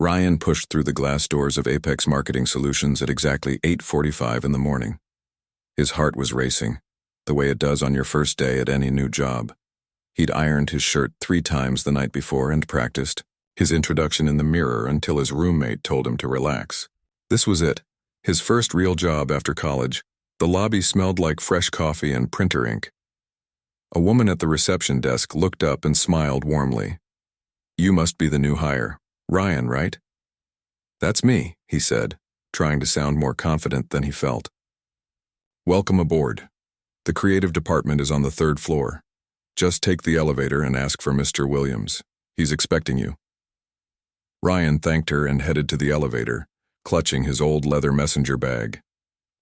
Ryan pushed through the glass doors of Apex Marketing Solutions at exactly 8:45 in the morning. His heart was racing, the way it does on your first day at any new job. He'd ironed his shirt 3 times the night before and practiced his introduction in the mirror until his roommate told him to relax. This was it, his first real job after college. The lobby smelled like fresh coffee and printer ink. A woman at the reception desk looked up and smiled warmly. "You must be the new hire. Ryan, right?" "That's me," he said, trying to sound more confident than he felt. "Welcome aboard. The creative department is on the 3rd floor. Just take the elevator and ask for Mr. Williams. He's expecting you." Ryan thanked her and headed to the elevator, clutching his old leather messenger bag.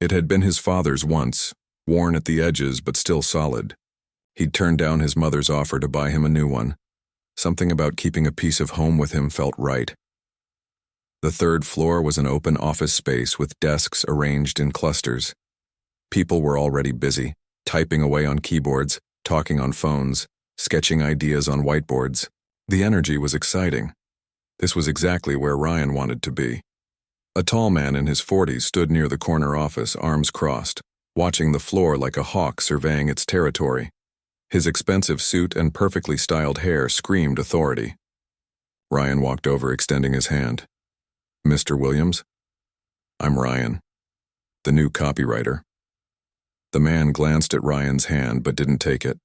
It had been his father's once, worn at the edges but still solid. He'd turned down his mother's offer to buy him a new one. Something about keeping a piece of home with him felt right. The 3rd floor was an open office space with desks arranged in clusters. People were already busy, typing away on keyboards, talking on phones, sketching ideas on whiteboards. The energy was exciting. This was exactly where Ryan wanted to be. A tall man in his 40s stood near the corner office, arms crossed, watching the floor like a hawk surveying its territory. His expensive suit and perfectly styled hair screamed authority. Ryan walked over, extending his hand. "Mr. Williams?" "I'm Ryan, the new copywriter." The man glanced at Ryan's hand but didn't take it.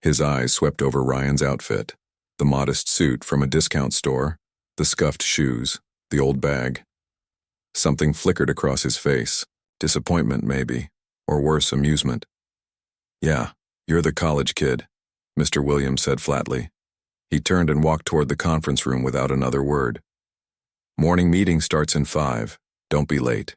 His eyes swept over Ryan's outfit, the modest suit from a discount store, the scuffed shoes, the old bag. Something flickered across his face, disappointment maybe, or worse, amusement. "Yeah, you're the college kid," Mr. Williams said flatly. He turned and walked toward the conference room without another word. "Morning meeting starts in 5. Don't be late."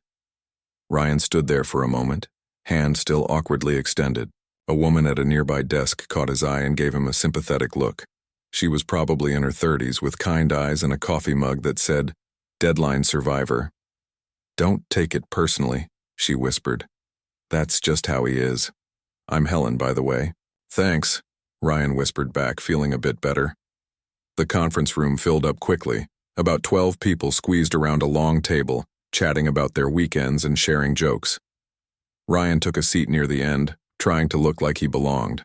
Ryan stood there for a moment, hand still awkwardly extended. A woman at a nearby desk caught his eye and gave him a sympathetic look. She was probably in her 30s with kind eyes and a coffee mug that said, "Deadline Survivor." "Don't take it personally," she whispered. "That's just how he is. I'm Helen, by the way." "Thanks," Ryan whispered back, feeling a bit better. The conference room filled up quickly. About 12 people squeezed around a long table, chatting about their weekends and sharing jokes. Ryan took a seat near the end, trying to look like he belonged.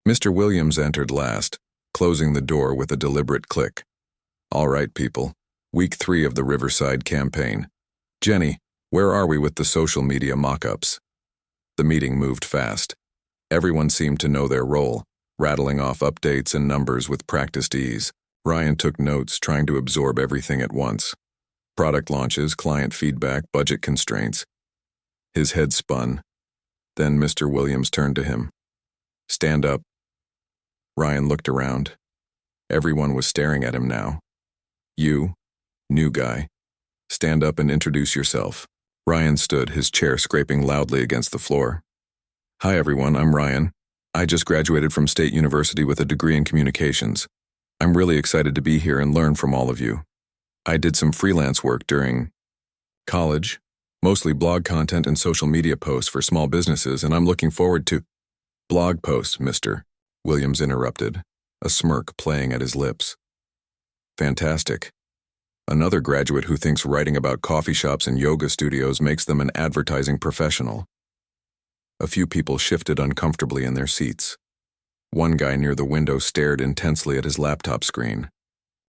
Mr. Williams entered last, closing the door with a deliberate click. "All right, people. Week 3 of the Riverside campaign. Jenny, where are we with the social media mock-ups?" The meeting moved fast. Everyone seemed to know their role, rattling off updates and numbers with practiced ease. Ryan took notes, trying to absorb everything at once. Product launches, client feedback, budget constraints. His head spun. Then Mr. Williams turned to him. "Stand up." Ryan looked around. Everyone was staring at him now. "You, new guy, stand up and introduce yourself." Ryan stood, his chair scraping loudly against the floor. "Hi everyone, I'm Ryan. I just graduated from State University with a degree in communications. I'm really excited to be here and learn from all of you. I did some freelance work during college, mostly blog content and social media posts for small businesses, and I'm looking forward to—" "Blog posts, Mr. Williams interrupted, a smirk playing at his lips. "Fantastic. Another graduate who thinks writing about coffee shops and yoga studios makes them an advertising professional." A few people shifted uncomfortably in their seats. One guy near the window stared intensely at his laptop screen.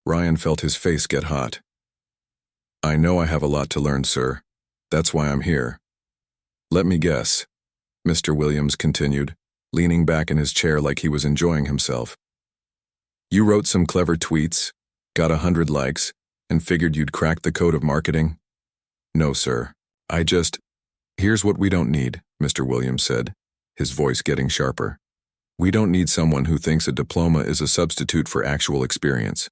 Ryan felt his face get hot. "I know I have a lot to learn, sir. That's why I'm here." "Let me guess," Mr. Williams continued, leaning back in his chair like he was enjoying himself. "You wrote some clever tweets, got 100 likes, and figured you'd crack the code of marketing?" "No, sir. Here's what we don't need," Mr. Williams said, his voice getting sharper. "We don't need someone who thinks a diploma is a substitute for actual experience.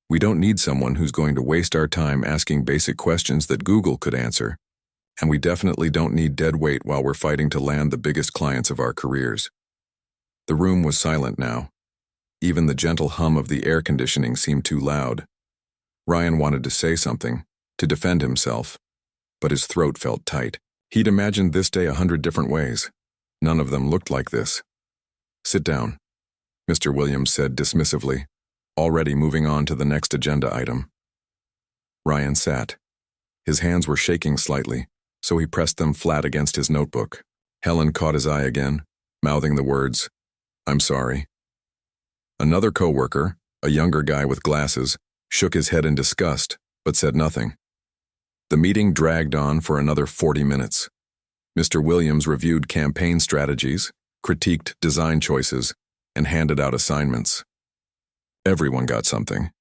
We don't need someone who's going to waste our time asking basic questions that Google could answer. And we definitely don't need dead weight while we're fighting to land the biggest clients of our careers." The room was silent now. Even the gentle hum of the air conditioning seemed too loud. Ryan wanted to say something, to defend himself, but his throat felt tight. He'd imagined this day 100 different ways. None of them looked like this. "Sit down," Mr. Williams said dismissively, already moving on to the next agenda item. Ryan sat. His hands were shaking slightly, so he pressed them flat against his notebook. Helen caught his eye again, mouthing the words, "I'm sorry." Another coworker, a younger guy with glasses, shook his head in disgust, but said nothing. The meeting dragged on for another 40 minutes. Mr. Williams reviewed campaign strategies, critiqued design choices, and handed out assignments. Everyone got something.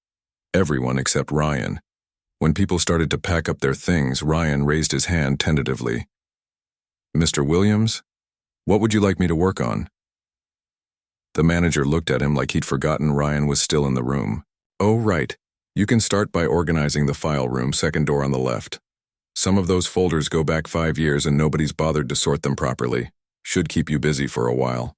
Everyone except Ryan. When people started to pack up their things, Ryan raised his hand tentatively. "Mr. Williams, what would you like me to work on?" The manager looked at him like he'd forgotten Ryan was still in the room. "Oh, right. You can start by organizing the file room, second door on the left. Some of those folders go back 5 years and nobody's bothered to sort them properly. Should keep you busy for a while."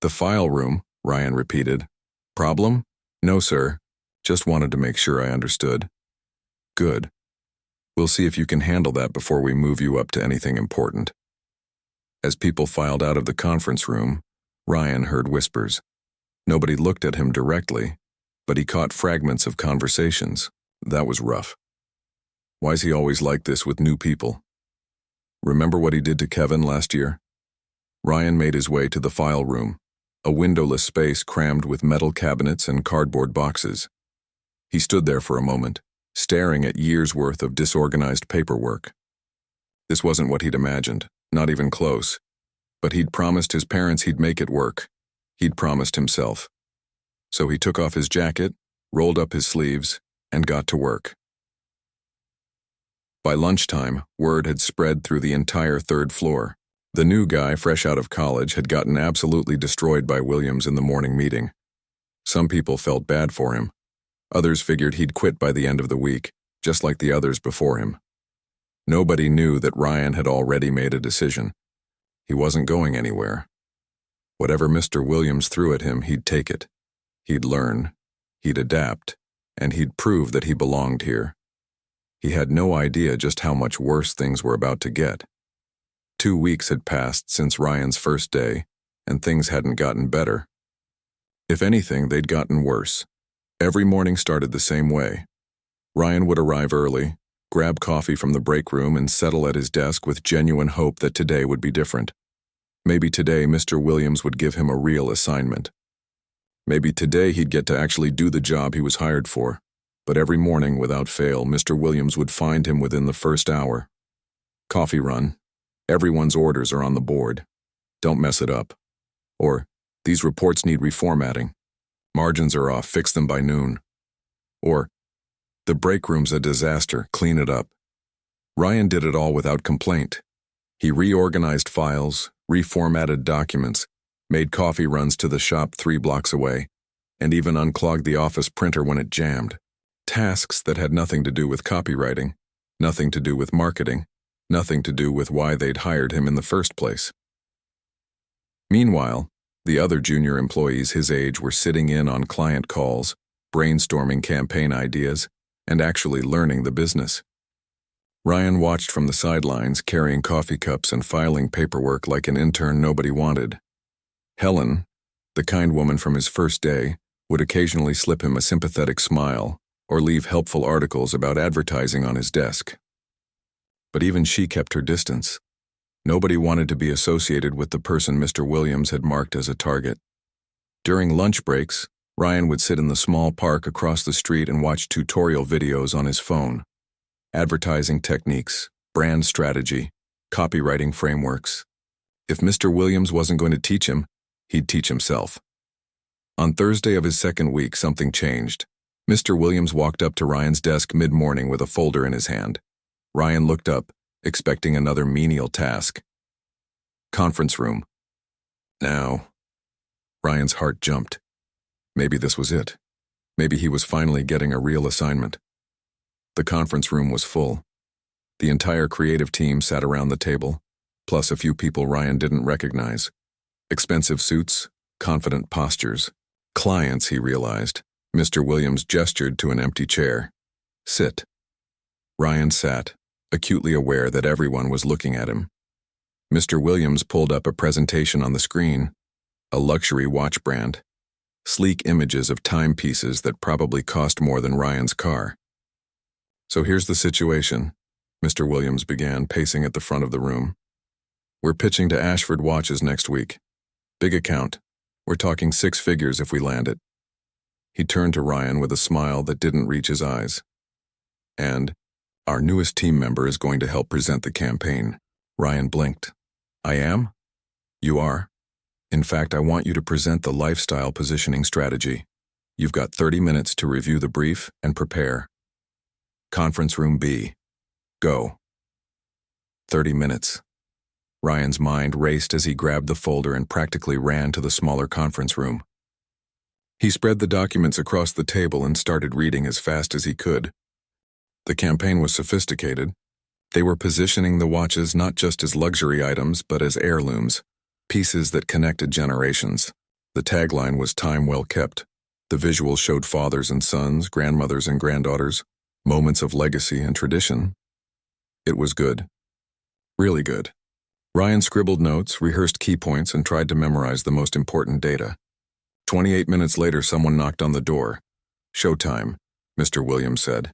"The file room," Ryan repeated. "Problem?" "No, sir. Just wanted to make sure I understood." "Good. We'll see if you can handle that before we move you up to anything important." As people filed out of the conference room, Ryan heard whispers. Nobody looked at him directly, but he caught fragments of conversations. That was rough. Why's he always like this with new people? Remember what he did to Kevin last year? Ryan made his way to the file room, a windowless space crammed with metal cabinets and cardboard boxes. He stood there for a moment, staring at years' worth of disorganized paperwork. This wasn't what he'd imagined, not even close. But he'd promised his parents he'd make it work. He'd promised himself. So he took off his jacket, rolled up his sleeves, and got to work. By lunchtime, word had spread through the entire third floor. The new guy, fresh out of college, had gotten absolutely destroyed by Williams in the morning meeting. Some people felt bad for him. Others figured he'd quit by the end of the week, just like the others before him. Nobody knew that Ryan had already made a decision. He wasn't going anywhere. Whatever Mr. Williams threw at him, he'd take it. He'd learn, he'd adapt, and he'd prove that he belonged here. He had no idea just how much worse things were about to get. 2 weeks had passed since Ryan's first day, and things hadn't gotten better. If anything, they'd gotten worse. Every morning started the same way. Ryan would arrive early, grab coffee from the break room, and settle at his desk with genuine hope that today would be different. Maybe today Mr. Williams would give him a real assignment. Maybe today he'd get to actually do the job he was hired for. But every morning, without fail, Mr. Williams would find him within the first hour. "Coffee run. Everyone's orders are on the board. Don't mess it up." Or, "These reports need reformatting. Margins are off, fix them by noon." Or, "The break room's a disaster, clean it up." Ryan did it all without complaint. He reorganized files, reformatted documents, made coffee runs to the shop 3 blocks away, and even unclogged the office printer when it jammed. Tasks that had nothing to do with copywriting, nothing to do with marketing, nothing to do with why they'd hired him in the first place. Meanwhile, the other junior employees his age were sitting in on client calls, brainstorming campaign ideas, and actually learning the business. Ryan watched from the sidelines, carrying coffee cups and filing paperwork like an intern nobody wanted. Helen, the kind woman from his first day, would occasionally slip him a sympathetic smile or leave helpful articles about advertising on his desk. But even she kept her distance. Nobody wanted to be associated with the person Mr. Williams had marked as a target. During lunch breaks, Ryan would sit in the small park across the street and watch tutorial videos on his phone. Advertising techniques, brand strategy, copywriting frameworks. If Mr. Williams wasn't going to teach him, he'd teach himself. On Thursday of his second week, something changed. Mr. Williams walked up to Ryan's desk mid-morning with a folder in his hand. Ryan looked up, expecting another menial task. Conference room. Now, Ryan's heart jumped. Maybe this was it. Maybe he was finally getting a real assignment. The conference room was full. The entire creative team sat around the table, plus a few people Ryan didn't recognize. Expensive suits, confident postures. Clients, he realized. Mr. Williams gestured to an empty chair. "Sit." Ryan sat, acutely aware that everyone was looking at him. Mr. Williams pulled up a presentation on the screen, a luxury watch brand. Sleek images of timepieces that probably cost more than Ryan's car. So here's the situation, Mr. Williams began, pacing at the front of the room. We're pitching to Ashford Watches next week. Big account. We're talking 6 figures if we land it. He turned to Ryan with a smile that didn't reach his eyes. And our newest team member is going to help present the campaign. Ryan blinked. I am? You are. In fact, I want you to present the lifestyle positioning strategy. You've got 30 minutes to review the brief and prepare. Conference room B. Go. 30 minutes. Ryan's mind raced as he grabbed the folder and practically ran to the smaller conference room. He spread the documents across the table and started reading as fast as he could. The campaign was sophisticated. They were positioning the watches not just as luxury items, but as heirlooms, pieces that connected generations. The tagline was "Time well kept." The visuals showed fathers and sons, grandmothers and granddaughters, moments of legacy and tradition. It was good. Really good. Ryan scribbled notes, rehearsed key points, and tried to memorize the most important data. 28 minutes later, someone knocked on the door. "Showtime," Mr. Williams said.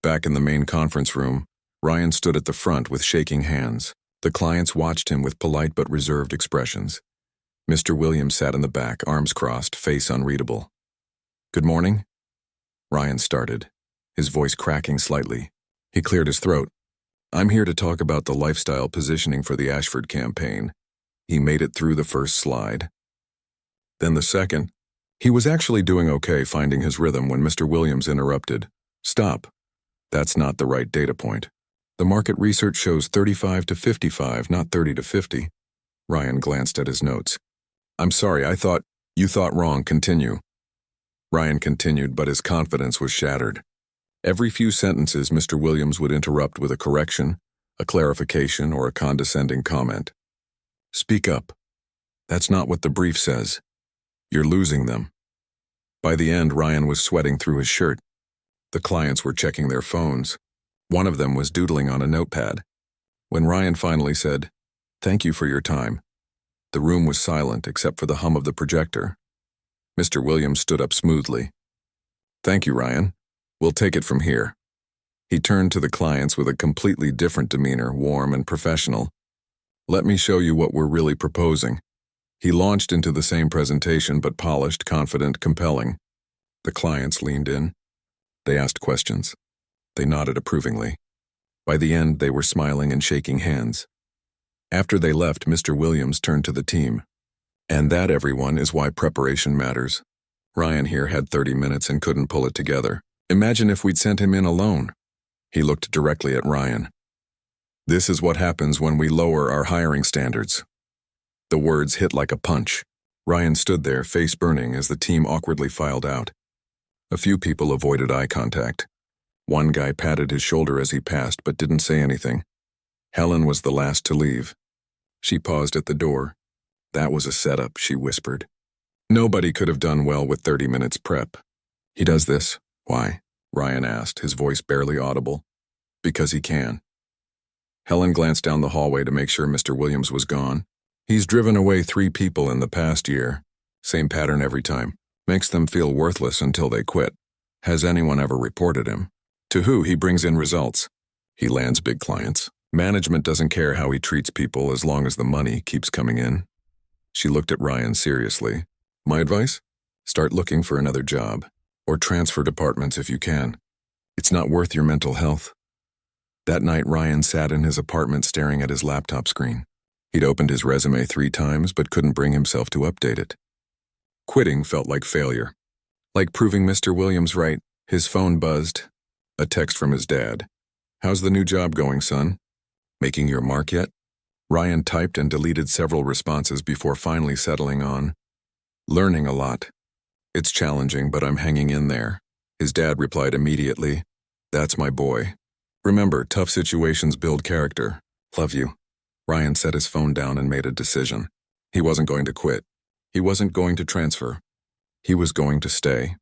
Back in the main conference room, Ryan stood at the front with shaking hands. The clients watched him with polite but reserved expressions. Mr. Williams sat in the back, arms crossed, face unreadable. "Good morning?" Ryan started, his voice cracking slightly. He cleared his throat. "I'm here to talk about the lifestyle positioning for the Ashford campaign." He made it through the first slide. Then the second. He was actually doing okay, finding his rhythm, when Mr. Williams interrupted. "Stop. That's not the right data point. The market research shows 35 to 55, not 30 to 50. Ryan glanced at his notes. "I'm sorry, you thought wrong. Continue." Ryan continued, but his confidence was shattered. Every few sentences, Mr. Williams would interrupt with a correction, a clarification, or a condescending comment. "Speak up. That's not what the brief says. You're losing them." By the end, Ryan was sweating through his shirt. The clients were checking their phones. One of them was doodling on a notepad. When Ryan finally said, "Thank you for your time," the room was silent except for the hum of the projector. Mr. Williams stood up smoothly. "Thank you, Ryan. We'll take it from here." He turned to the clients with a completely different demeanor, warm and professional. "Let me show you what we're really proposing." He launched into the same presentation, but polished, confident, compelling. The clients leaned in. They asked questions. They nodded approvingly. By the end, they were smiling and shaking hands. After they left, Mr. Williams turned to the team. "And that, everyone, is why preparation matters. Ryan here had 30 minutes and couldn't pull it together. Imagine if we'd sent him in alone." He looked directly at Ryan. "This is what happens when we lower our hiring standards." The words hit like a punch. Ryan stood there, face burning, as the team awkwardly filed out. A few people avoided eye contact. One guy patted his shoulder as he passed, but didn't say anything. Helen was the last to leave. She paused at the door. "That was a setup," she whispered. "Nobody could have done well with 30 minutes prep." "He does this? Why?" Ryan asked, his voice barely audible. "Because he can." Helen glanced down the hallway to make sure Mr. Williams was gone. "He's driven away 3 people in the past year. Same pattern every time. Makes them feel worthless until they quit. Has anyone ever reported him? To who he brings in results. He lands big clients. Management doesn't care how he treats people as long as the money keeps coming in." She looked at Ryan seriously. "My advice? Start looking for another job. Or transfer departments if you can. It's not worth your mental health." That night, Ryan sat in his apartment staring at his laptop screen. He'd opened his resume 3 times but couldn't bring himself to update it. Quitting felt like failure. Like proving Mr. Williams right. His phone buzzed. A text from his dad. "How's the new job going, son? Making your mark yet?" Ryan typed and deleted several responses before finally settling on, "Learning a lot. It's challenging, but I'm hanging in there." His dad replied immediately, "That's my boy. Remember, tough situations build character. Love you." Ryan set his phone down and made a decision. He wasn't going to quit. He wasn't going to transfer. He was going to stay.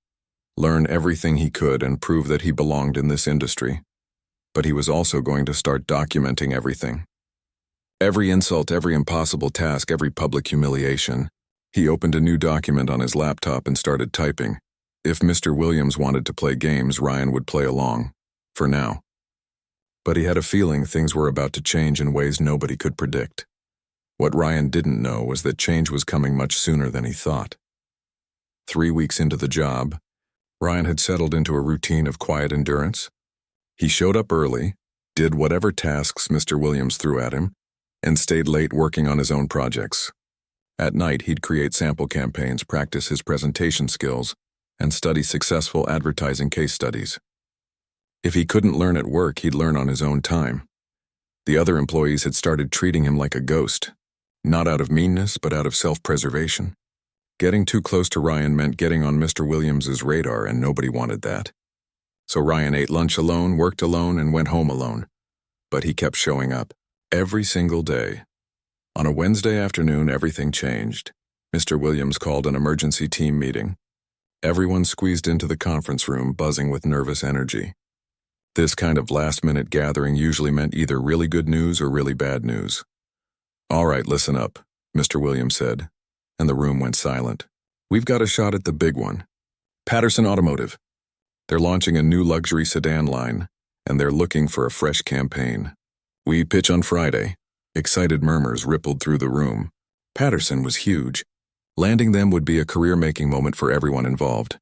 Learn everything he could and prove that he belonged in this industry. But he was also going to start documenting everything. Every insult, every impossible task, every public humiliation. He opened a new document on his laptop and started typing. If Mr. Williams wanted to play games, Ryan would play along. for now. But he had a feeling things were about to change in ways nobody could predict. What Ryan didn't know was that change was coming much sooner than he thought. 3 weeks into the job, Ryan had settled into a routine of quiet endurance. He showed up early, did whatever tasks Mr. Williams threw at him, and stayed late working on his own projects. At night, he'd create sample campaigns, practice his presentation skills, and study successful advertising case studies. If he couldn't learn at work, he'd learn on his own time. The other employees had started treating him like a ghost, not out of meanness, but out of self-preservation. Getting too close to Ryan meant getting on Mr. Williams's radar, and nobody wanted that. So Ryan ate lunch alone, worked alone, and went home alone. But he kept showing up, every single day. On a Wednesday afternoon, everything changed. Mr. Williams called an emergency team meeting. Everyone squeezed into the conference room, buzzing with nervous energy. This kind of last-minute gathering usually meant either really good news or really bad news. "All right, listen up," Mr. Williams said, and the room went silent. "We've got a shot at the big one. Patterson Automotive. They're launching a new luxury sedan line, and they're looking for a fresh campaign. We pitch on Friday." Excited murmurs rippled through the room. Patterson was huge. Landing them would be a career-making moment for everyone involved.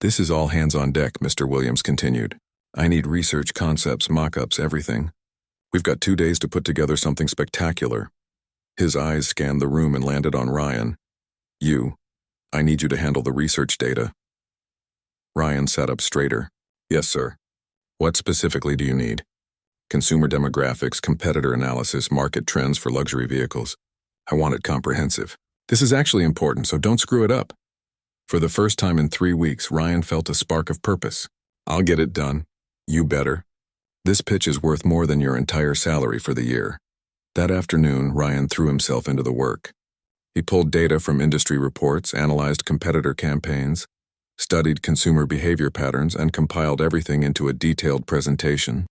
"This is all hands on deck," Mr. Williams continued. "I need research, concepts, mock-ups, everything. We've got 2 days to put together something spectacular." His eyes scanned the room and landed on Ryan. I need you to handle the research data." Ryan sat up straighter. "Yes, sir. What specifically do you need?" "Consumer demographics, competitor analysis, market trends for luxury vehicles. I want it comprehensive. This is actually important, so don't screw it up." For the first time in 3 weeks, Ryan felt a spark of purpose. "I'll get it done. You better. This pitch is worth more than your entire salary for the year." That afternoon, Ryan threw himself into the work. He pulled data from industry reports, analyzed competitor campaigns, studied consumer behavior patterns, and compiled everything into a detailed presentation.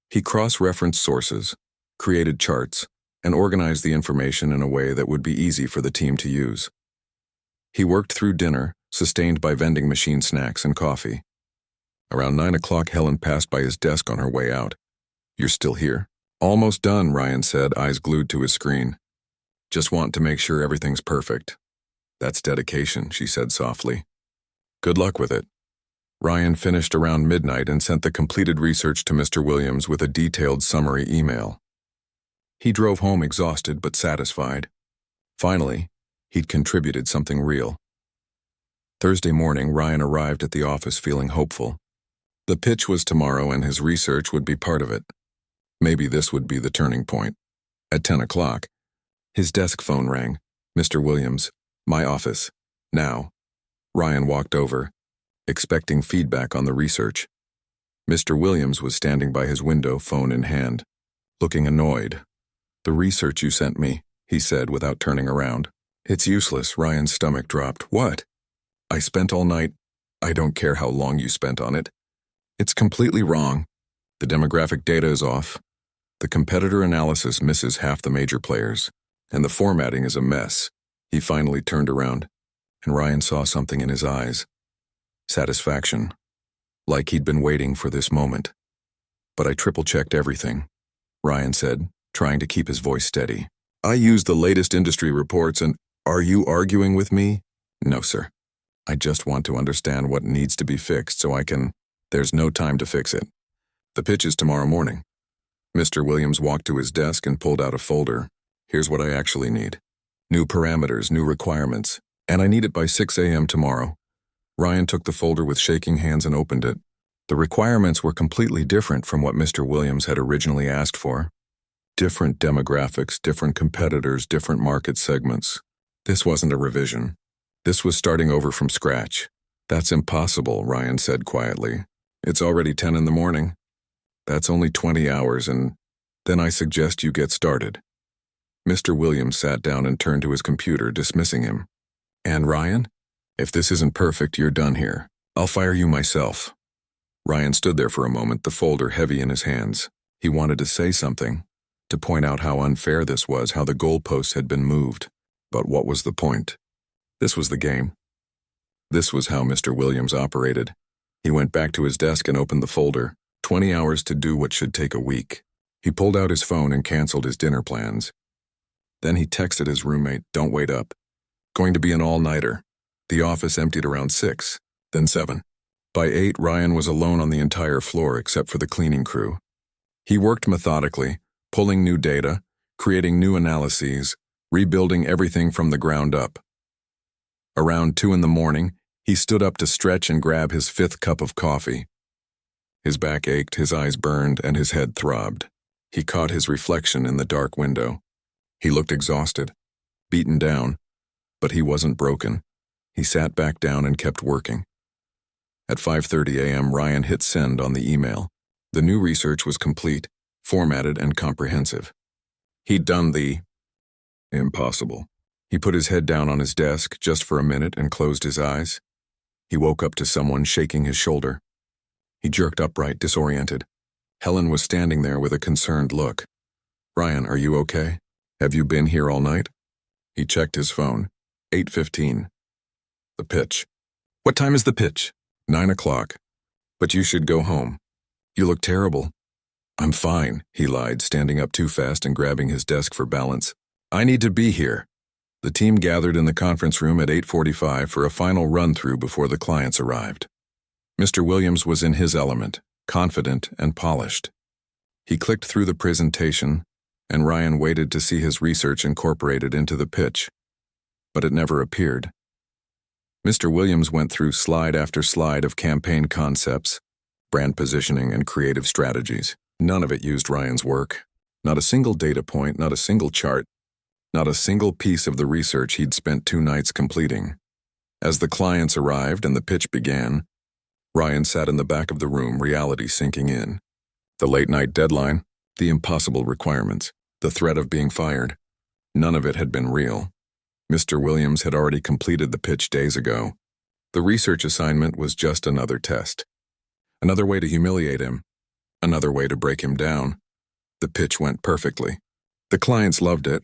He cross-referenced sources, created charts, and organized the information in a way that would be easy for the team to use. He worked through dinner, sustained by vending machine snacks and coffee. Around 9 o'clock, Helen passed by his desk on her way out. "You're still here?" "Almost done," Ryan said, eyes glued to his screen. "Just want to make sure everything's perfect." "That's dedication," she said softly. "Good luck with it." Ryan finished around midnight and sent the completed research to Mr. Williams with a detailed summary email. He drove home exhausted but satisfied. Finally, he'd contributed something real. Thursday morning, Ryan arrived at the office feeling hopeful. The pitch was tomorrow and his research would be part of it. Maybe this would be the turning point. At 10 o'clock, his desk phone rang. "Mr. Williams, my office. Now." Ryan walked over, expecting feedback on the research. Mr. Williams was standing by his window, phone in hand, looking annoyed. "The research you sent me," he said without turning around. "It's useless." Ryan's stomach dropped. "What?" "I spent all night. I don't care how long you spent on it. It's completely wrong. The demographic data is off. The competitor analysis misses half the major players, and the formatting is a mess." He finally turned around, and Ryan saw something in his eyes. Satisfaction. Like he'd been waiting for this moment. "But I triple-checked everything," Ryan said, trying to keep his voice steady. "I used the latest industry reports and—" "Are you arguing with me?" "No, sir. I just want to understand what needs to be fixed so I can—" "There's no time to fix it. The pitch is tomorrow morning." Mr. Williams walked to his desk and pulled out a folder. "Here's what I actually need. New parameters, new requirements, and I need it by 6 a.m. tomorrow." Ryan took the folder with shaking hands and opened it. The requirements were completely different from what Mr. Williams had originally asked for. Different demographics, different competitors, different market segments. This wasn't a revision. This was starting over from scratch. "That's impossible," Ryan said quietly. "It's already 10 in the morning. That's only 20 hours, and then I suggest you get started." Mr. Williams sat down and turned to his computer, dismissing him. "And Ryan? If this isn't perfect, you're done here. I'll fire you myself." Ryan stood there for a moment, the folder heavy in his hands. He wanted to say something, to point out how unfair this was, how the goalposts had been moved. But what was the point? This was the game. This was how Mr. Williams operated. He went back to his desk and opened the folder. 20 hours to do what should take a week. He pulled out his phone and canceled his dinner plans. Then he texted his roommate, "Don't wait up. Going to be an all-nighter." The office emptied around 6, then 7. By 8, Ryan was alone on the entire floor except for the cleaning crew. He worked methodically, pulling new data, creating new analyses, rebuilding everything from the ground up. Around 2 in the morning, he stood up to stretch and grab his 5th cup of coffee. His back ached, his eyes burned, and his head throbbed. He caught his reflection in the dark window. He looked exhausted, beaten down, but he wasn't broken. He sat back down and kept working. At 5:30 a.m., Ryan hit send on the email. The new research was complete, formatted, and comprehensive. He'd done the impossible. He put his head down on his desk just for a minute and closed his eyes. He woke up to someone shaking his shoulder. He jerked upright, disoriented. Helen was standing there with a concerned look. "Ryan, are you okay? Have you been here all night?" He checked his phone. 8:15. The pitch. "What time is the pitch?" 9 o'clock. "But you should go home. You look terrible." "I'm fine," he lied, standing up too fast and grabbing his desk for balance. "I need to be here." The team gathered in the conference room at 8:45 for a final run-through before the clients arrived. Mr. Williams was in his element, confident and polished. He clicked through the presentation, and Ryan waited to see his research incorporated into the pitch. But it never appeared. Mr. Williams went through slide after slide of campaign concepts, brand positioning, and creative strategies. None of it used Ryan's work. Not a single data point, not a single chart, not a single piece of the research he'd spent 2 nights completing. As the clients arrived and the pitch began, Ryan sat in the back of the room, reality sinking in. The late-night deadline, the impossible requirements, the threat of being fired. None of it had been real. Mr. Williams had already completed the pitch days ago. The research assignment was just another test. Another way to humiliate him. Another way to break him down. The pitch went perfectly. The clients loved it.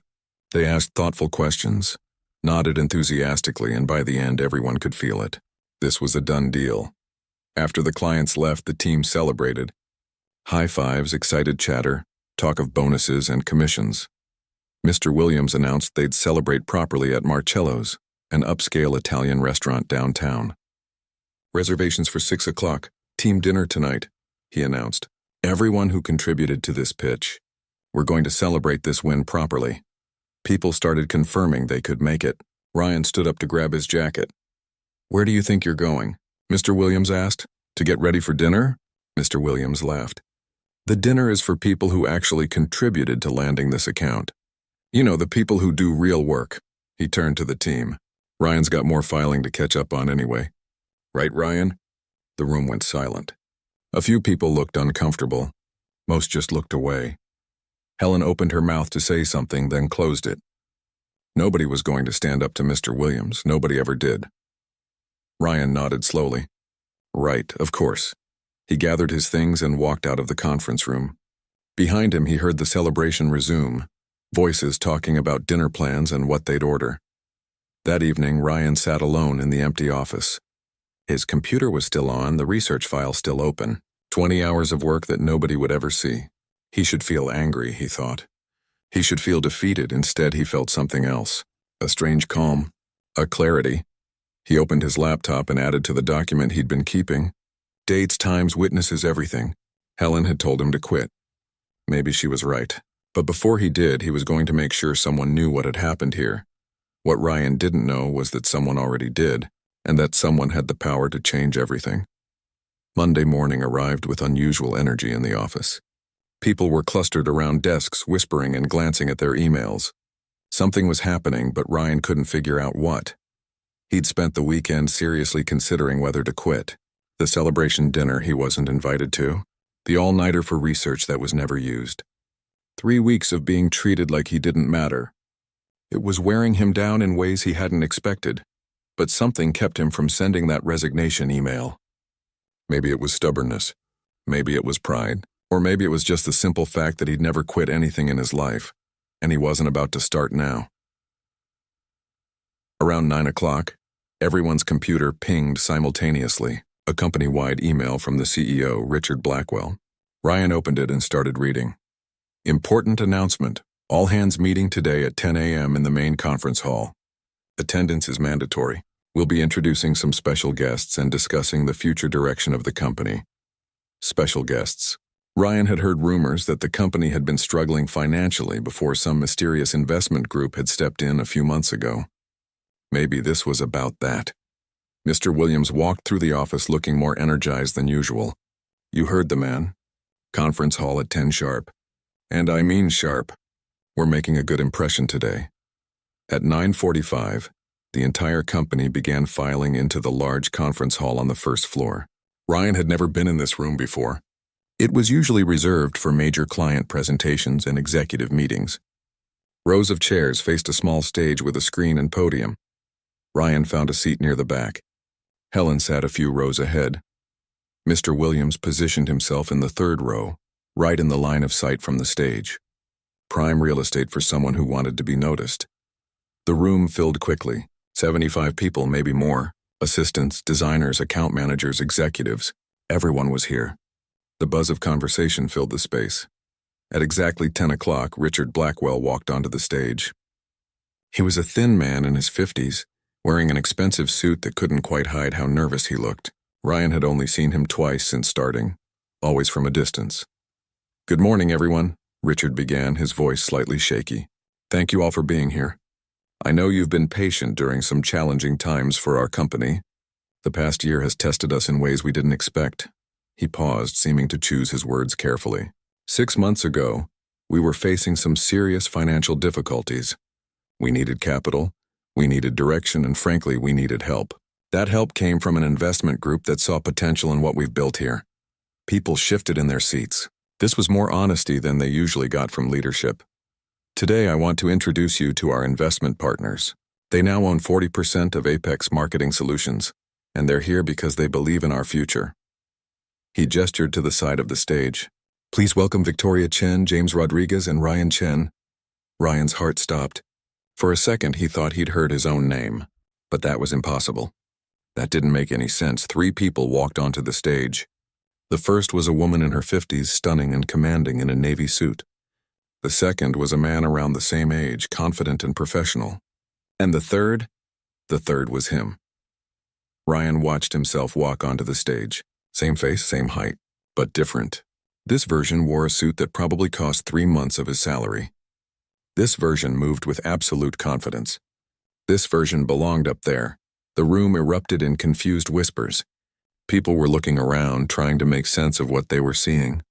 They asked thoughtful questions, nodded enthusiastically, and by the end, everyone could feel it. This was a done deal. After the clients left, the team celebrated. High fives, excited chatter, talk of bonuses and commissions. Mr. Williams announced they'd celebrate properly at Marcello's, an upscale Italian restaurant downtown. "Reservations for 6 o'clock, team dinner tonight," he announced. "Everyone who contributed to this pitch. We're going to celebrate this win properly." People started confirming they could make it. Ryan stood up to grab his jacket. "Where do you think you're going?" Mr. Williams asked. "To get ready for dinner?" Mr. Williams laughed. "The dinner is for people who actually contributed to landing this account. You know, the people who do real work." He turned to the team. "Ryan's got more filing to catch up on anyway. Right, Ryan?" The room went silent. A few people looked uncomfortable. Most just looked away. Helen opened her mouth to say something, then closed it. Nobody was going to stand up to Mr. Williams. Nobody ever did. Ryan nodded slowly. "Right, of course." He gathered his things and walked out of the conference room. Behind him, he heard the celebration resume, voices talking about dinner plans and what they'd order. That evening, Ryan sat alone in the empty office. His computer was still on, the research file still open. 20 hours of work that nobody would ever see. He should feel angry, he thought. He should feel defeated. Instead, he felt something else. A strange calm. A clarity. He opened his laptop and added to the document he'd been keeping. Dates, times, witnesses, everything. Helen had told him to quit. Maybe she was right. But before he did, he was going to make sure someone knew what had happened here. What Ryan didn't know was that someone already did, and that someone had the power to change everything. Monday morning arrived with unusual energy in the office. People were clustered around desks, whispering and glancing at their emails. Something was happening, but Ryan couldn't figure out what. He'd spent the weekend seriously considering whether to quit. The celebration dinner he wasn't invited to. The all-nighter for research that was never used. 3 weeks of being treated like he didn't matter. It was wearing him down in ways he hadn't expected, but something kept him from sending that resignation email. Maybe it was stubbornness. Maybe it was pride. Or maybe it was just the simple fact that he'd never quit anything in his life, and he wasn't about to start now. Around 9 o'clock, everyone's computer pinged simultaneously, a company-wide email from the CEO, Richard Blackwell. Ryan opened it and started reading. Important announcement. All hands meeting today at 10 a.m. in the main conference hall. Attendance is mandatory. We'll be introducing some special guests and discussing the future direction of the company. Special guests. Ryan had heard rumors that the company had been struggling financially before some mysterious investment group had stepped in a few months ago. Maybe this was about that. Mr. Williams walked through the office looking more energized than usual. You heard the man. Conference hall at 10 sharp. And I mean sharp. We're making a good impression today. At 9:45, the entire company began filing into the large conference hall on the first floor. Ryan had never been in this room before. It was usually reserved for major client presentations and executive meetings. Rows of chairs faced a small stage with a screen and podium. Ryan found a seat near the back. Helen sat a few rows ahead. Mr. Williams positioned himself in the third row, right in the line of sight from the stage. Prime real estate for someone who wanted to be noticed. The room filled quickly. 75 people, maybe more. Assistants, designers, account managers, executives. Everyone was here. The buzz of conversation filled the space. At exactly 10 o'clock, Richard Blackwell walked onto the stage. He was a thin man in his 50s, wearing an expensive suit that couldn't quite hide how nervous he looked. Ryan had only seen him twice since starting, always from a distance. Good morning, everyone, Richard began, his voice slightly shaky. Thank you all for being here. I know you've been patient during some challenging times for our company. The past year has tested us in ways we didn't expect. He paused, seeming to choose his words carefully. 6 months ago, we were facing some serious financial difficulties. We needed capital, we needed direction, and frankly, we needed help. That help came from an investment group that saw potential in what we've built here. People shifted in their seats. This was more honesty than they usually got from leadership. Today, I want to introduce you to our investment partners. They now own 40% of Apex Marketing Solutions, and they're here because they believe in our future. He gestured to the side of the stage. Please welcome Victoria Chen, James Rodriguez, and Ryan Chen. Ryan's heart stopped. For a second, he thought he'd heard his own name, but that was impossible. That didn't make any sense. 3 people walked onto the stage. The first was a woman in her 50s, stunning and commanding in a navy suit. The second was a man around the same age, confident and professional. And the third was him. Ryan watched himself walk onto the stage. Same face, same height, but different. This version wore a suit that probably cost 3 months of his salary. This version moved with absolute confidence. This version belonged up there. The room erupted in confused whispers. People were looking around, trying to make sense of what they were seeing.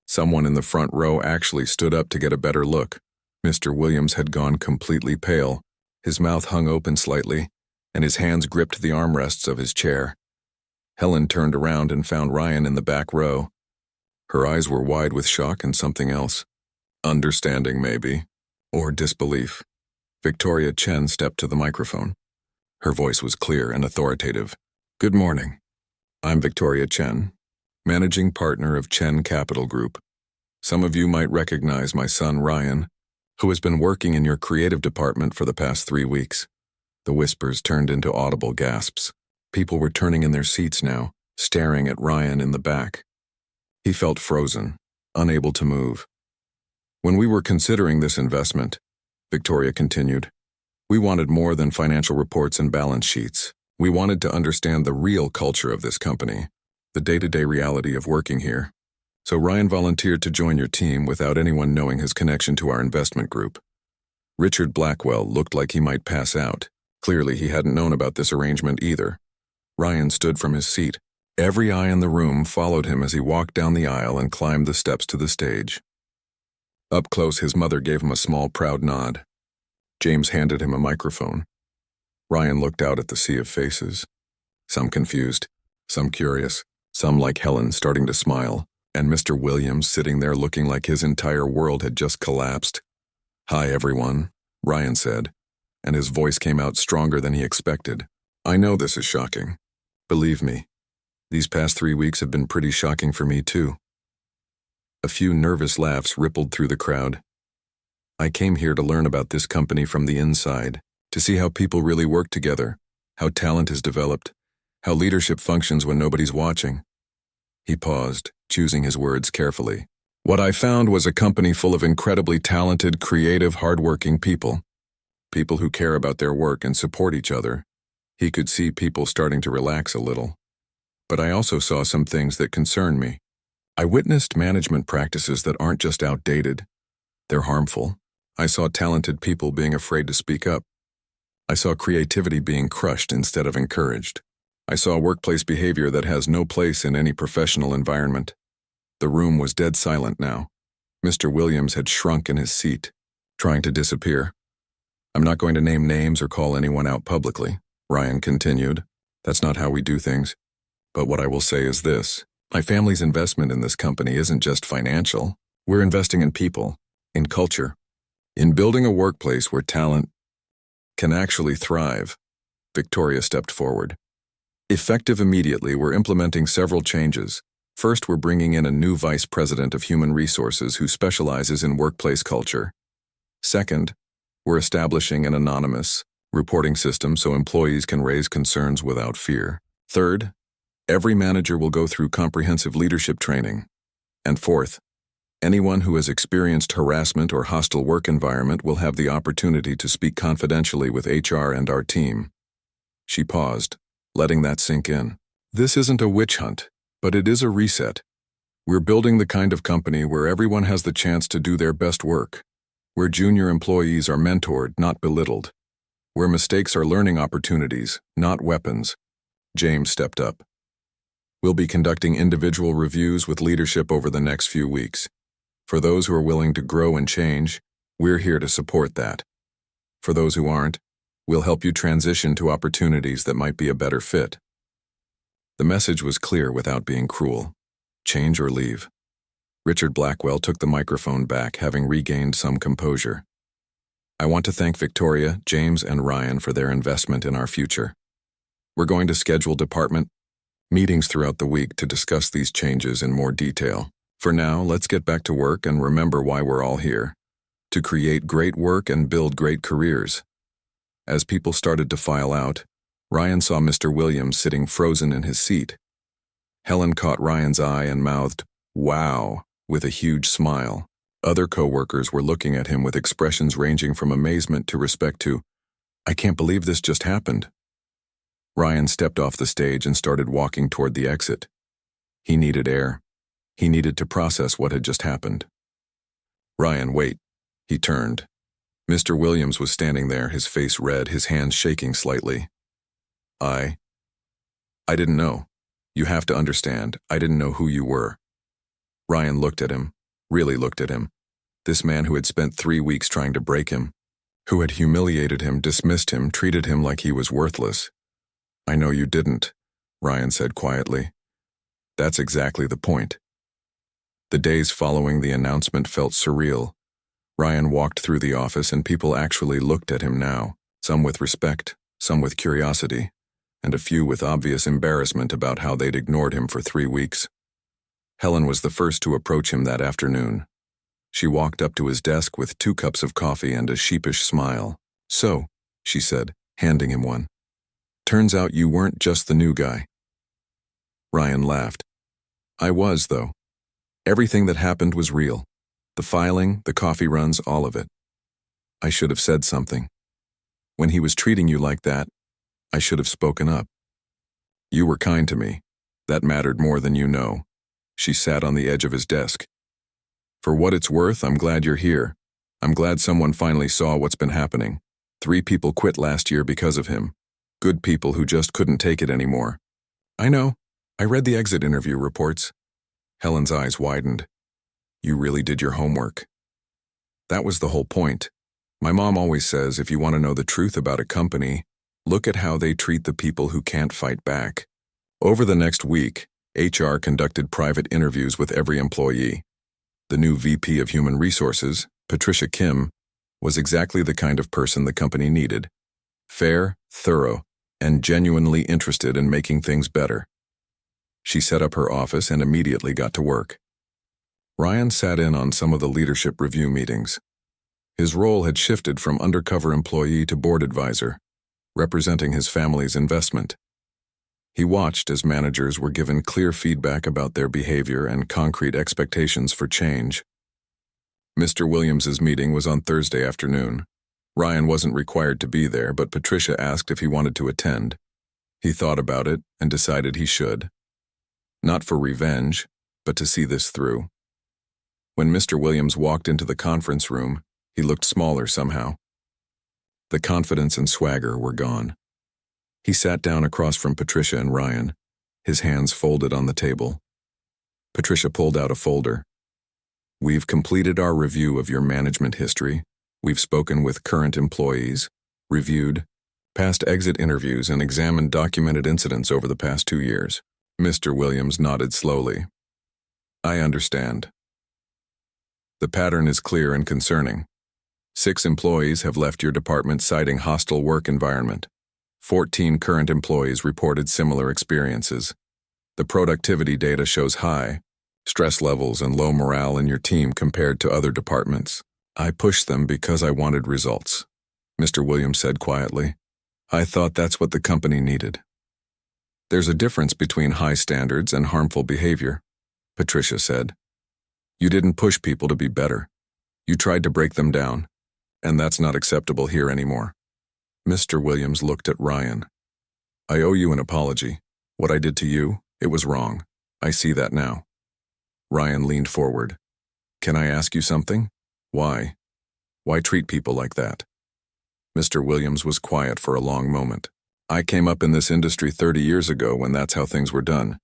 Someone in the front row actually stood up to get a better look. Mr. Williams had gone completely pale. His mouth hung open slightly, and his hands gripped the armrests of his chair. Helen turned around and found Ryan in the back row. Her eyes were wide with shock and something else. Understanding, maybe. Or disbelief. Victoria Chen stepped to the microphone. Her voice was clear and authoritative. Good morning. I'm Victoria Chen, managing partner of Chen Capital Group. Some of you might recognize my son Ryan, who has been working in your creative department for the past 3 weeks. The whispers turned into audible gasps. People were turning in their seats now, staring at Ryan in the back. He felt frozen, unable to move. When we were considering this investment, Victoria continued, we wanted more than financial reports and balance sheets. We wanted to understand the real culture of this company, the day-to-day reality of working here. So Ryan volunteered to join your team without anyone knowing his connection to our investment group. Richard Blackwell looked like he might pass out. Clearly, he hadn't known about this arrangement either. Ryan stood from his seat. Every eye in the room followed him as he walked down the aisle and climbed the steps to the stage. Up close, his mother gave him a small, proud nod. James handed him a microphone. Ryan looked out at the sea of faces. Some confused, some curious, some like Helen starting to smile, and Mr. Williams sitting there looking like his entire world had just collapsed. Hi, everyone, Ryan said, and his voice came out stronger than he expected. I know this is shocking. Believe me, these past 3 weeks have been pretty shocking for me too. A few nervous laughs rippled through the crowd. I came here to learn about this company from the inside, to see how people really work together, how talent is developed, how leadership functions when nobody's watching. He paused, choosing his words carefully. What I found was a company full of incredibly talented, creative, hardworking people. People who care about their work and support each other. He could see people starting to relax a little. But I also saw some things that concerned me. I witnessed management practices that aren't just outdated. They're harmful. I saw talented people being afraid to speak up. I saw creativity being crushed instead of encouraged. I saw workplace behavior that has no place in any professional environment. The room was dead silent now. Mr. Williams had shrunk in his seat, trying to disappear. I'm not going to name names or call anyone out publicly, Ryan continued. That's not how we do things. But what I will say is this. My family's investment in this company isn't just financial. We're investing in people, in culture, in building a workplace where talent can actually thrive. Victoria stepped forward. Effective immediately, we're implementing several changes. First, we're bringing in a new vice president of human resources who specializes in workplace culture. Second, we're establishing an anonymous reporting system so employees can raise concerns without fear. Third, every manager will go through comprehensive leadership training. And fourth, anyone who has experienced harassment or hostile work environment will have the opportunity to speak confidentially with HR and our team. She paused, letting that sink in. This isn't a witch hunt, but it is a reset. We're building the kind of company where everyone has the chance to do their best work, where junior employees are mentored, not belittled, where mistakes are learning opportunities, not weapons. James stepped up. We'll be conducting individual reviews with leadership over the next few weeks. For those who are willing to grow and change, we're here to support that. For those who aren't, we'll help you transition to opportunities that might be a better fit. The message was clear without being cruel. Change or leave. Richard Blackwell took the microphone back, having regained some composure. I want to thank Victoria, James, and Ryan for their investment in our future. We're going to schedule department meetings throughout the week to discuss these changes in more detail. For now, let's get back to work and remember why we're all here. To create great work and build great careers. As people started to file out, Ryan saw Mr. Williams sitting frozen in his seat. Helen caught Ryan's eye and mouthed, "Wow," with a huge smile. Other co-workers were looking at him with expressions ranging from amazement to respect to, "I can't believe this just happened." Ryan stepped off the stage and started walking toward the exit. He needed air. He needed to process what had just happened. "Ryan, wait." He turned. Mr. Williams was standing there, his face red, his hands shaking slightly. I didn't know. You have to understand, I didn't know who you were." Ryan looked at him, really looked at him. This man who had spent 3 weeks trying to break him, who had humiliated him, dismissed him, treated him like he was worthless. "I know you didn't," Ryan said quietly. "That's exactly the point." The days following the announcement felt surreal. Ryan walked through the office and people actually looked at him now, some with respect, some with curiosity, and a few with obvious embarrassment about how they'd ignored him for 3 weeks. Helen was the first to approach him that afternoon. She walked up to his desk with 2 cups of coffee and a sheepish smile. "So," she said, handing him one. "Turns out you weren't just the new guy." Ryan laughed. "I was, though. Everything that happened was real. The filing, the coffee runs, all of it. I should have said something. When he was treating you like that, I should have spoken up. You were kind to me. That mattered more than you know." She sat on the edge of his desk. "For what it's worth, I'm glad you're here. I'm glad someone finally saw what's been happening. 3 people quit last year because of him. Good people who just couldn't take it anymore." "I know. I read the exit interview reports." Helen's eyes widened. "You really did your homework." "That was the whole point. My mom always says if you want to know the truth about a company, look at how they treat the people who can't fight back." Over the next week, HR conducted private interviews with every employee. The new VP of Human Resources, Patricia Kim, was exactly the kind of person the company needed. Fair, thorough, and genuinely interested in making things better. She set up her office and immediately got to work. Ryan sat in on some of the leadership review meetings. His role had shifted from undercover employee to board advisor, representing his family's investment. He watched as managers were given clear feedback about their behavior and concrete expectations for change. Mr. Williams's meeting was on Thursday afternoon. Ryan wasn't required to be there, but Patricia asked if he wanted to attend. He thought about it and decided he should. Not for revenge, but to see this through. When Mr. Williams walked into the conference room, he looked smaller somehow. The confidence and swagger were gone. He sat down across from Patricia and Ryan, his hands folded on the table. Patricia pulled out a folder. "We've completed our review of your management history. We've spoken with current employees, reviewed past exit interviews, and examined documented incidents over the past 2 years." Mr. Williams nodded slowly. "I understand. The pattern is clear and concerning. 6 employees have left your department citing hostile work environment. 14 current employees reported similar experiences. The productivity data shows high stress levels and low morale in your team compared to other departments. I pushed them because I wanted results," Mr. Williams said quietly. "I thought that's what the company needed." "There's a difference between high standards and harmful behavior," Patricia said. "You didn't push people to be better. You tried to break them down, and that's not acceptable here anymore." Mr. Williams looked at Ryan. "I owe you an apology. What I did to you, it was wrong. I see that now." Ryan leaned forward. "Can I ask you something? Why? Why treat people like that?" Mr. Williams was quiet for a long moment. "I came up in this industry 30 years ago when that's how things were done.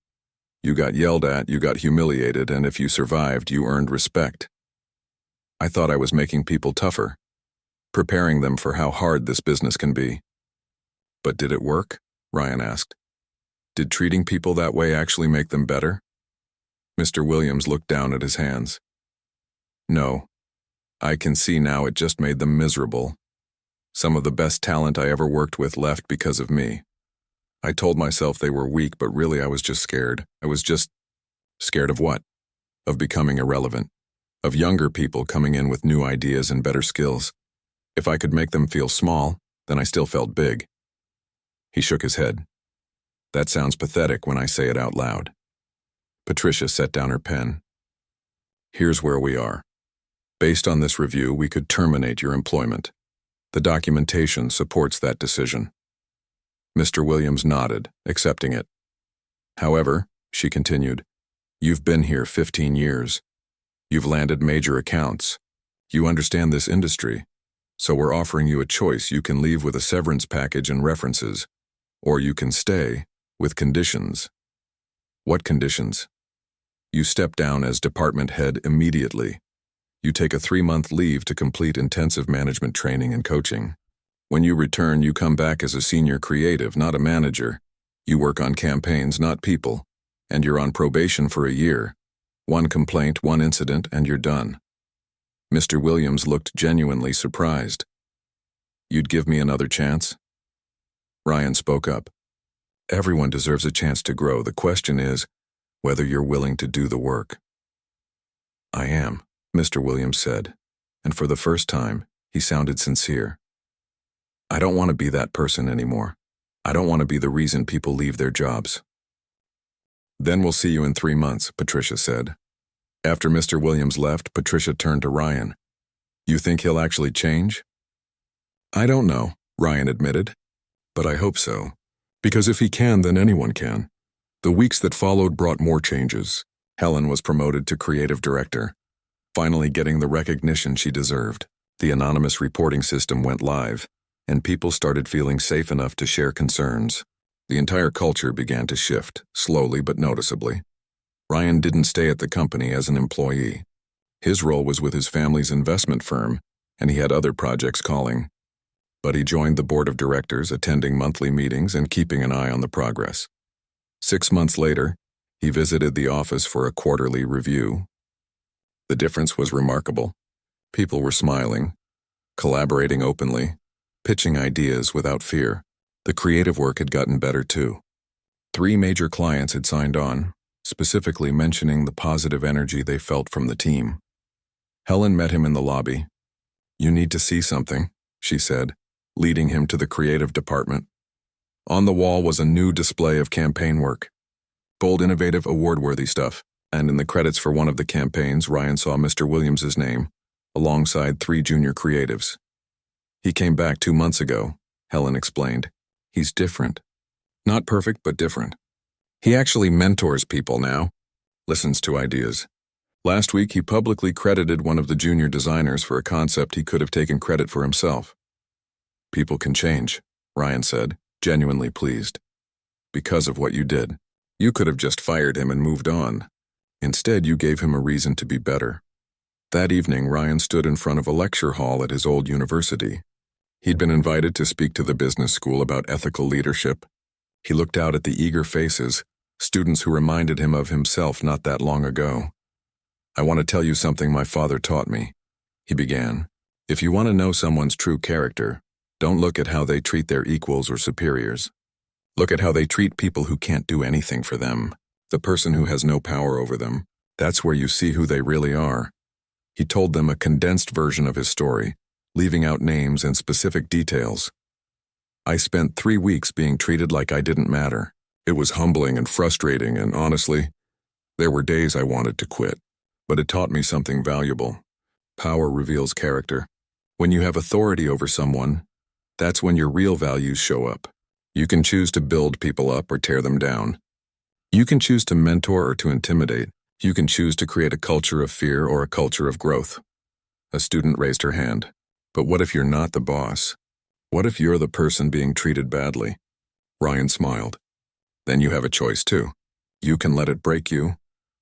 You got yelled at, you got humiliated, and if you survived, you earned respect. I thought I was making people tougher, preparing them for how hard this business can be." "But did it work?" Ryan asked. "Did treating people that way actually make them better?" Mr. Williams looked down at his hands. "No. I can see now it just made them miserable. Some of the best talent I ever worked with left because of me. I told myself they were weak, but really I was just scared. I was just scared of what? Of becoming irrelevant. Of younger people coming in with new ideas and better skills. If I could make them feel small, then I still felt big." He shook his head. "That sounds pathetic when I say it out loud." Patricia set down her pen. "Here's where we are. Based on this review, we could terminate your employment. The documentation supports that decision." Mr. Williams nodded, accepting it. "However," she continued, "you've been here 15 years. You've landed major accounts. You understand this industry. So we're offering you a choice. You can leave with a severance package and references, or you can stay with conditions." "What conditions?" "You step down as department head immediately. You take a 3-month leave to complete intensive management training and coaching. When you return, you come back as a senior creative, not a manager. You work on campaigns, not people. And you're on probation for a year. 1 complaint, 1 incident, and you're done." Mr. Williams looked genuinely surprised. "You'd give me another chance?" Ryan spoke up. "Everyone deserves a chance to grow. The question is whether you're willing to do the work." "I am," Mr. Williams said, and for the first time, he sounded sincere. "I don't want to be that person anymore. I don't want to be the reason people leave their jobs." "Then we'll see you in 3 months," Patricia said. After Mr. Williams left, Patricia turned to Ryan. "You think he'll actually change?" "I don't know," Ryan admitted. "But I hope so. Because if he can, then anyone can." The weeks that followed brought more changes. Helen was promoted to creative director, finally getting the recognition she deserved. The anonymous reporting system went live, and people started feeling safe enough to share concerns. The entire culture began to shift, slowly but noticeably. Ryan didn't stay at the company as an employee. His role was with his family's investment firm, and he had other projects calling. But he joined the board of directors, attending monthly meetings and keeping an eye on the progress. 6 months later, he visited the office for a quarterly review. The difference was remarkable. People were smiling, collaborating openly, pitching ideas without fear. The creative work had gotten better too. 3 major clients had signed on, specifically mentioning the positive energy they felt from the team. Helen met him in the lobby. "You need to see something," she said, leading him to the creative department. On the wall was a new display of campaign work. Bold, innovative, award-worthy stuff. And in the credits for one of the campaigns, Ryan saw Mr. Williams's name, alongside 3 junior creatives. He came back 2 months ago, Helen explained. He's different. Not perfect, but different. He actually mentors people now, listens to ideas. Last week, he publicly credited one of the junior designers for a concept he could have taken credit for himself. People can change, Ryan said, genuinely pleased. Because of what you did. You could have just fired him and moved on. Instead, you gave him a reason to be better. That evening, Ryan stood in front of a lecture hall at his old university. He'd been invited to speak to the business school about ethical leadership. He looked out at the eager faces, students who reminded him of himself not that long ago. I want to tell you something my father taught me, he began. If you want to know someone's true character, don't look at how they treat their equals or superiors. Look at how they treat people who can't do anything for them. The person who has no power over them. That's where you see who they really are. He told them a condensed version of his story, leaving out names and specific details. I spent 3 weeks being treated like I didn't matter. It was humbling and frustrating, and honestly, there were days I wanted to quit. But it taught me something valuable. Power reveals character. When you have authority over someone, that's when your real values show up. You can choose to build people up or tear them down. You can choose to mentor or to intimidate. You can choose to create a culture of fear or a culture of growth. A student raised her hand. But what if you're not the boss? What if you're the person being treated badly? Ryan smiled. Then you have a choice too. You can let it break you,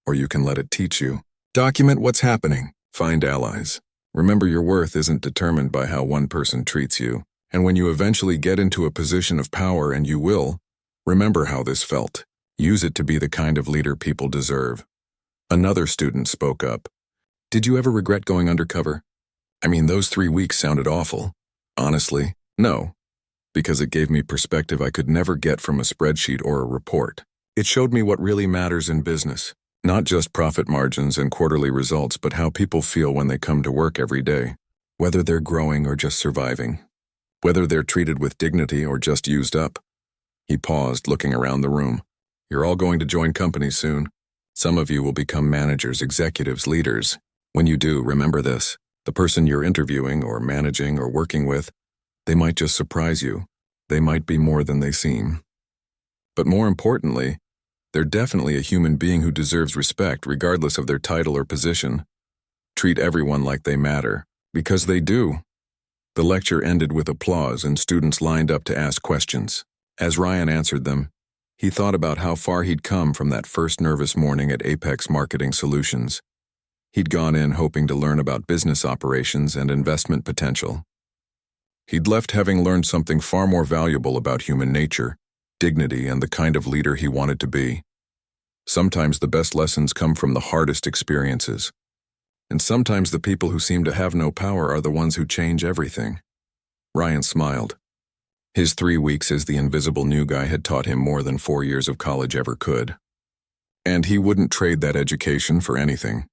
or you can let it teach you. Document what's happening. Find allies. Remember, your worth isn't determined by how one person treats you. And when you eventually get into a position of power, and you will, remember how this felt. Use it to be the kind of leader people deserve. Another student spoke up. Did you ever regret going undercover? I mean, those 3 weeks sounded awful. Honestly, no. Because it gave me perspective I could never get from a spreadsheet or a report. It showed me what really matters in business. Not just profit margins and quarterly results, but how people feel when they come to work every day. Whether they're growing or just surviving. Whether they're treated with dignity or just used up. He paused, looking around the room. You're all going to join companies soon. Some of you will become managers, executives, leaders. When you do, remember this. The person you're interviewing or managing or working with, they might just surprise you. They might be more than they seem. But more importantly, they're definitely a human being who deserves respect regardless of their title or position. Treat everyone like they matter, because they do. The lecture ended with applause and students lined up to ask questions. As Ryan answered them, he thought about how far he'd come from that first nervous morning at Apex Marketing Solutions. He'd gone in hoping to learn about business operations and investment potential. He'd left having learned something far more valuable about human nature, dignity, and the kind of leader he wanted to be. Sometimes the best lessons come from the hardest experiences. And sometimes the people who seem to have no power are the ones who change everything. Ryan smiled. His 3 weeks as the invisible new guy had taught him more than 4 years of college ever could. And he wouldn't trade that education for anything.